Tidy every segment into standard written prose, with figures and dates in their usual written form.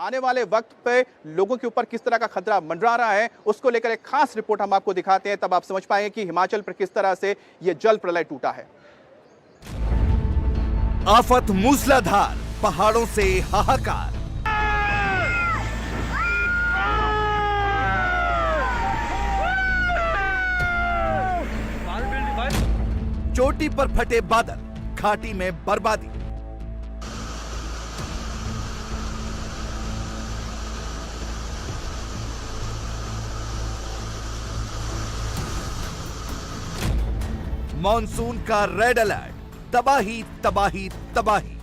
आने वाले वक्त पे लोगों के ऊपर किस तरह का खतरा मंडरा रहा है, उसको लेकर एक खास रिपोर्ट हम आपको दिखाते हैं। तब आप समझ पाएंगे कि हिमाचल पर किस तरह से यह जल प्रलय टूटा है। आफत मूसलाधार, पहाड़ों से हाहाकार। चोटी पर फटे बादल, घाटी में बर्बादी। मॉनसून का रेड अलर्ट, तबाही तबाही तबाही।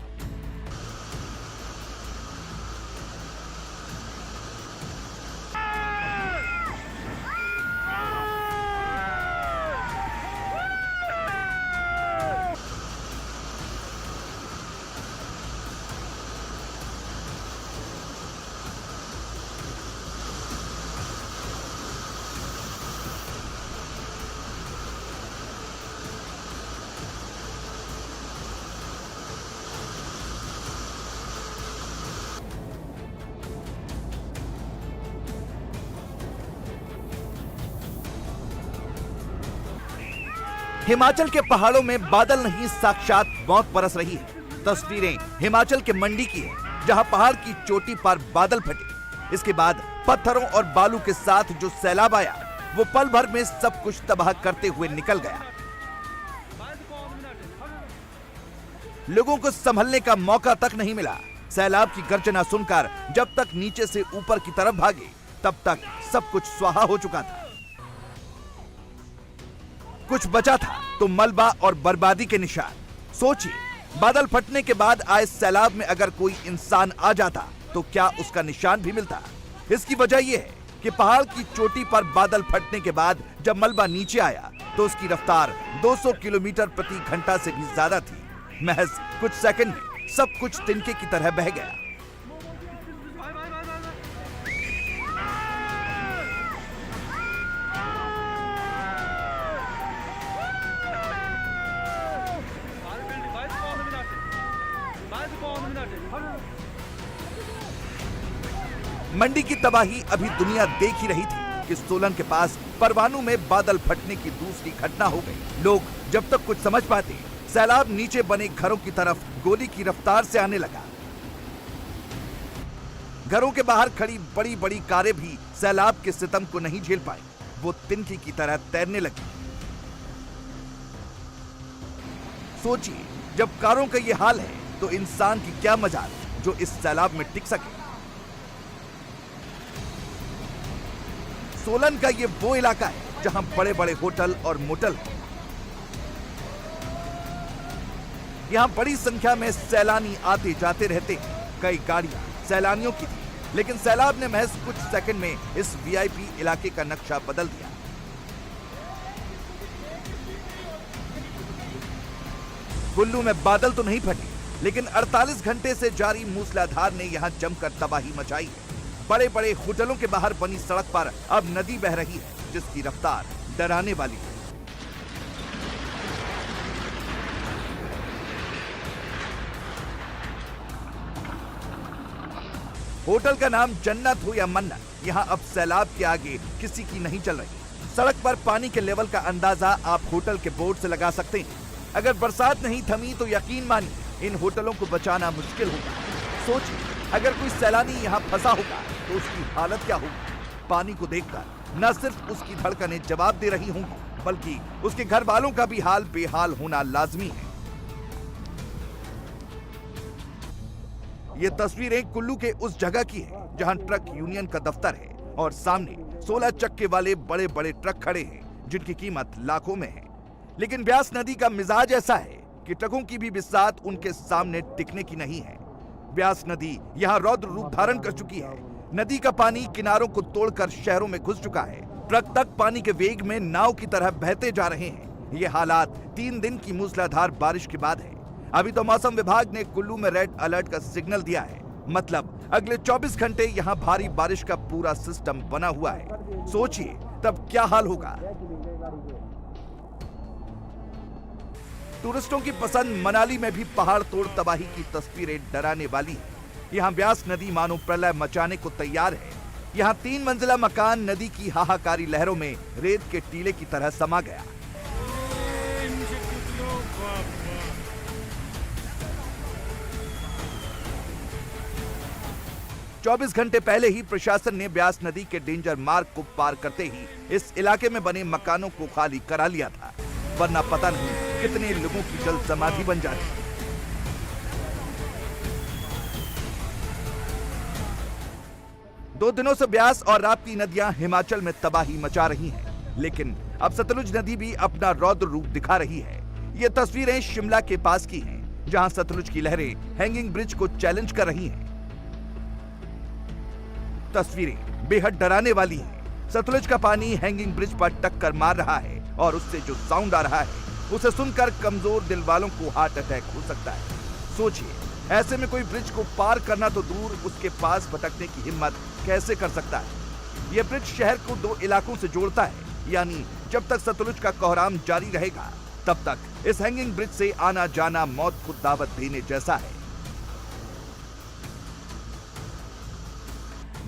हिमाचल के पहाड़ों में बादल नहीं, साक्षात मौत बरस रही है। तस्वीरें हिमाचल के मंडी की है, जहां पहाड़ की चोटी पर बादल फटे। इसके बाद पत्थरों और बालू के साथ जो सैलाब आया, वो पल भर में सब कुछ तबाह करते हुए निकल गया। लोगों को संभलने का मौका तक नहीं मिला। सैलाब की गर्जना सुनकर जब तक नीचे से ऊपर की तरफ भागे, तब तक सब कुछ स्वाहा हो चुका था। कुछ बचा था तो मलबा और बर्बादी के निशान। सोचिए, बादल फटने के बाद आए सैलाब में अगर कोई इंसान आ जाता तो क्या उसका निशान भी मिलता? इसकी वजह यह है कि पहाड़ की चोटी पर बादल फटने के बाद जब मलबा नीचे आया तो उसकी रफ्तार 200 किलोमीटर प्रति घंटा से भी ज्यादा थी। महज कुछ सेकंड में सब कुछ तिनके की तरह बह गया। मंडी की तबाही अभी दुनिया देख ही रही थी कि सोलन के पास परवाणू में बादल फटने की दूसरी घटना हो गई। लोग जब तक कुछ समझ पाते, सैलाब नीचे बने घरों की तरफ गोली की रफ्तार से आने लगा। घरों के बाहर खड़ी बड़ी बड़ी कारें भी सैलाब के सितम को नहीं झेल पाई। वो तिनकी की तरह तैरने लगी। सोचिए, जब कारों का ये हाल है तो इंसान की क्या मजाल जो इस सैलाब में टिक सके। सोलन का ये वो इलाका है जहां बड़े बड़े होटल और मोटल हैं। यहां बड़ी संख्या में सैलानी आते जाते रहते हैं। कई गाड़ियां सैलानियों की थी, लेकिन सैलाब ने महज कुछ सेकंड में इस वीआईपी इलाके का नक्शा बदल दिया। कुल्लू में बादल तो नहीं फटे, लेकिन 48 घंटे से जारी मूसलाधार ने यहां जमकर तबाही मचाई है। बड़े बड़े होटलों के बाहर बनी सड़क पर अब नदी बह रही है, जिसकी रफ्तार डराने वाली है। होटल का नाम जन्नत हो या मन्नत, यहाँ अब सैलाब के आगे किसी की नहीं चल रही। सड़क पर पानी के लेवल का अंदाजा आप होटल के बोर्ड से लगा सकते हैं। अगर बरसात नहीं थमी तो यकीन मानिए इन होटलों को बचाना मुश्किल होगा। सोचिए, अगर कोई सैलानी यहाँ फंसा होगा तो उसकी हालत क्या होगी। पानी को देखकर न सिर्फ उसकी धड़कनें जवाब दे रही होंगी, बल्कि उसके घर वालों का भी हाल बेहाल होना लाजमी है। ये तस्वीरें कुल्लू के उस जगह की है जहां ट्रक यूनियन का दफ्तर है और सामने 16 चक्के वाले बड़े बड़े ट्रक खड़े हैं, जिनकी कीमत लाखों में है। लेकिन ब्यास नदी का मिजाज ऐसा है कि ट्रकों की भी बिसात उनके सामने टिकने की नहीं है। ब्यास नदी यहाँ रौद्र रूप धारण कर चुकी है। नदी का पानी किनारों को तोड़कर शहरों में घुस चुका है। ट्रक तक पानी के वेग में नाव की तरह बहते जा रहे हैं। ये हालात 3 दिन की मूसलाधार बारिश के बाद है। अभी तो मौसम विभाग ने कुल्लू में रेड अलर्ट का सिग्नल दिया है, मतलब अगले 24 घंटे यहाँ भारी बारिश का पूरा सिस्टम बना हुआ है। सोचिए तब क्या हाल होगा। टूरिस्टों की पसंद मनाली में भी पहाड़ तोड़ तबाही की तस्वीरें डराने वाली हैं। यहाँ ब्यास नदी मानो प्रलय मचाने को तैयार है। यहाँ 3 मंजिला मकान नदी की हाहाकारी लहरों में रेत के टीले की तरह समा गया। चौबीस घंटे पहले ही प्रशासन ने ब्यास नदी के डेंजर मार्ग को पार करते ही इस इलाके में बने मकानों को खाली करा लिया था, वरना पता नहीं कितने लोगों की जल समाधि बन जाती। 2 दिनों से ब्यास और राप्ती नदियां हिमाचल में तबाही मचा रही हैं, लेकिन अब सतलुज नदी भी अपना रौद्र रूप दिखा रही है। ये तस्वीरें शिमला के पास की हैं, जहां सतलुज की लहरें हैंगिंग ब्रिज को चैलेंज कर रही हैं। तस्वीरें बेहद डराने वाली हैं। सतलुज का पानी हैंगिंग ब्रिज पर टक्कर मार रहा है और उससे जो साउंड आ रहा है, उसे सुनकर कमजोर दिल वालों को हार्ट अटैक हो सकता है। सोचिए, ऐसे में कोई ब्रिज को पार करना तो दूर, उसके पास भटकने की हिम्मत कैसे कर सकता है। यह ब्रिज शहर को 2 इलाकों से जोड़ता है, यानी जब तक सतलुज का कोहराम जारी रहेगा, तब तक इस हैंगिंग ब्रिज से आना जाना मौत को दावत देने जैसा है।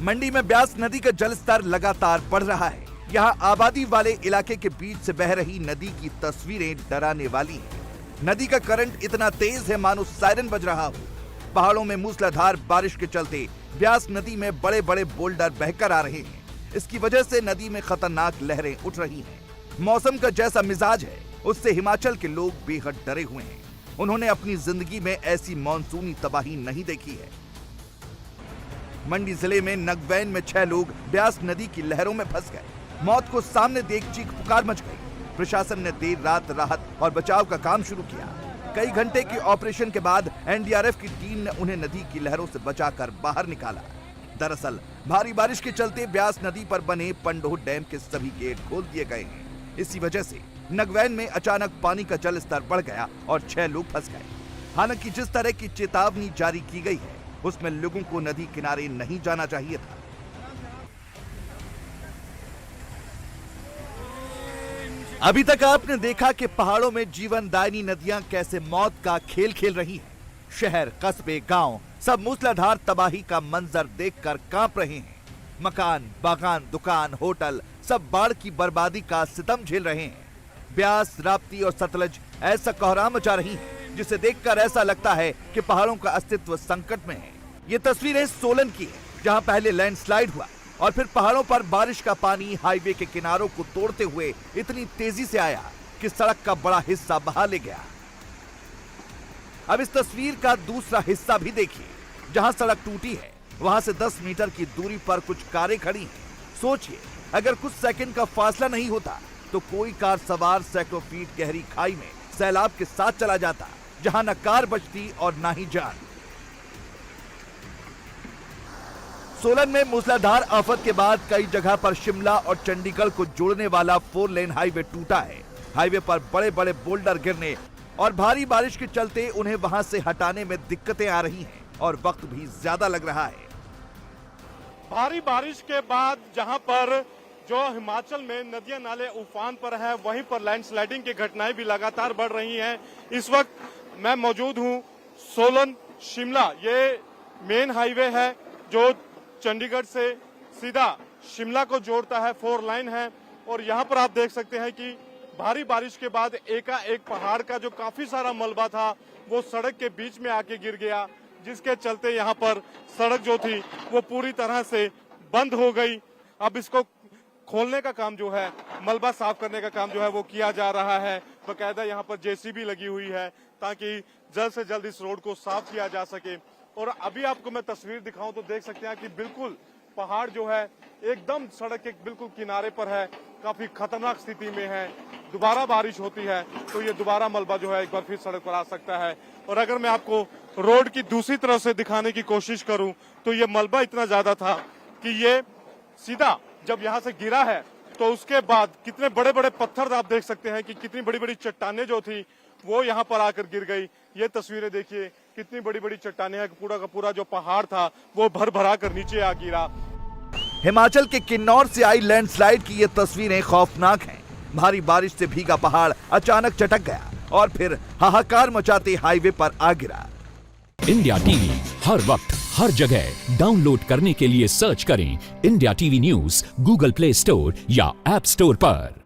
मंडी में ब्यास नदी का जलस्तर लगातार बढ़ रहा है। यहाँ आबादी वाले इलाके के बीच से बह रही नदी की तस्वीरें डराने वाली हैं। नदी का करंट इतना तेज है मानो सायरन बज रहा हो। पहाड़ों में मूसलाधार बारिश के चलते ब्यास नदी में बड़े बड़े बोल्डर बहकर आ रहे हैं। इसकी वजह से नदी में खतरनाक लहरें उठ रही हैं। मौसम का जैसा मिजाज है, उससे हिमाचल के लोग बेहद डरे हुए हैं। उन्होंने अपनी जिंदगी में ऐसी मानसूनी तबाही नहीं देखी है। मंडी जिले में नगवैन में 6 लोग ब्यास नदी की लहरों में फंस गए। मौत को सामने देख चीख पुकार मच गई। प्रशासन ने देर रात राहत और बचाव का काम शुरू किया। कई घंटे के ऑपरेशन के बाद एनडीआरएफ की टीम ने उन्हें नदी की लहरों से बचाकर बाहर निकाला। दरअसल भारी बारिश के चलते ब्यास नदी पर बने पंडोह डैम के सभी गेट खोल दिए गए हैं। इसी वजह से नगवैन में अचानक पानी का जल स्तर बढ़ गया और 6 लोग फंस गए। हालांकि जिस तरह की चेतावनी जारी की गई है, उसमें लोगों को नदी किनारे नहीं जाना चाहिए था। अभी तक आपने देखा कि पहाड़ों में जीवनदायिनी नदियां कैसे मौत का खेल खेल रही हैं। शहर, कस्बे, गांव सब मूसलाधार तबाही का मंजर देखकर कांप रहे हैं। मकान, बागान, दुकान, होटल सब बाढ़ की बर्बादी का सितम झेल रहे हैं। ब्यास, राप्ती और सतलज ऐसा कोहराम मचा रही है जिसे देखकर ऐसा लगता है कि पहाड़ों का अस्तित्व संकट में है। ये तस्वीरें सोलन की है, जहां पहले लैंडस्लाइड हुआ और फिर पहाड़ों पर बारिश का पानी हाईवे के किनारों को तोड़ते हुए इतनी तेजी से आया कि सड़क का बड़ा हिस्सा बहा ले गया। अब इस तस्वीर का दूसरा हिस्सा भी देखिए। जहां सड़क टूटी है, वहां से 10 मीटर की दूरी पर कुछ कारें खड़ी हैं। सोचिए, अगर कुछ सेकंड का फासला नहीं होता तो कोई कार सवार सैकड़ों फीट गहरी खाई में सैलाब के साथ चला जाता, जहां न कार बचती और न ही जान। सोलन में मूसलाधार आफत के बाद कई जगह पर शिमला और चंडीगढ़ को जोड़ने वाला 4 लेन हाईवे टूटा है। हाईवे पर बड़े बड़े बोल्डर गिरने और भारी बारिश के चलते उन्हें वहां से हटाने में दिक्कतें आ रही हैं और वक्त भी ज्यादा लग रहा है। भारी बारिश के बाद जहां पर जो हिमाचल में नदियां नाले उफान पर है, वहीं पर लैंडस्लाइडिंग की घटनाएं भी लगातार बढ़ रही हैं। इस वक्त मैं मौजूद हूं सोलन शिमला, ये मेन हाईवे है जो चंडीगढ़ से सीधा शिमला को जोड़ता है, 4 लाइन है। और यहाँ पर आप देख सकते हैं कि भारी बारिश के बाद एकाएक पहाड़ का जो काफी सारा मलबा था वो सड़क के बीच में आके गिर गया, जिसके चलते यहाँ पर सड़क जो थी वो पूरी तरह से बंद हो गई। अब इसको खोलने का काम जो है, मलबा साफ करने का काम जो है वो किया जा रहा है। बकायदा यहाँ पर जेसीबी लगी हुई है ताकि जल्द से जल्द इस रोड को साफ किया जा सके। और अभी आपको मैं तस्वीर दिखाऊं तो देख सकते हैं कि बिल्कुल पहाड़ जो है एकदम सड़क के बिल्कुल किनारे पर है, काफी खतरनाक स्थिति में है। दोबारा बारिश होती है तो ये दोबारा मलबा जो है एक बार फिर सड़क पर आ सकता है। और अगर मैं आपको रोड की दूसरी तरफ से दिखाने की कोशिश करूं तो ये मलबा इतना ज्यादा था कि ये सीधा जब यहाँ से गिरा है तो उसके बाद कितने बड़े बड़े पत्थर आप देख सकते हैं कि कितनी बड़ी बड़ी चट्टानें जो थी वो यहाँ पर आकर गिर गई। ये तस्वीरें देखिए, कितनी बड़ी बड़ी चट्टानें हैं, पूरा का पूरा जो पहाड़ था वो भर भरा कर नीचे आ गिरा। हिमाचल के किन्नौर से आई लैंडस्लाइड की ये तस्वीरें खौफनाक हैं। भारी बारिश से भीगा पहाड़ अचानक चटक गया और फिर हाहाकार मचाते हाईवे पर आ गिरा। इंडिया टीवी हर वक्त हर जगह डाउनलोड करने के लिए सर्च करें India TV news Google play store या ऐप स्टोर पर।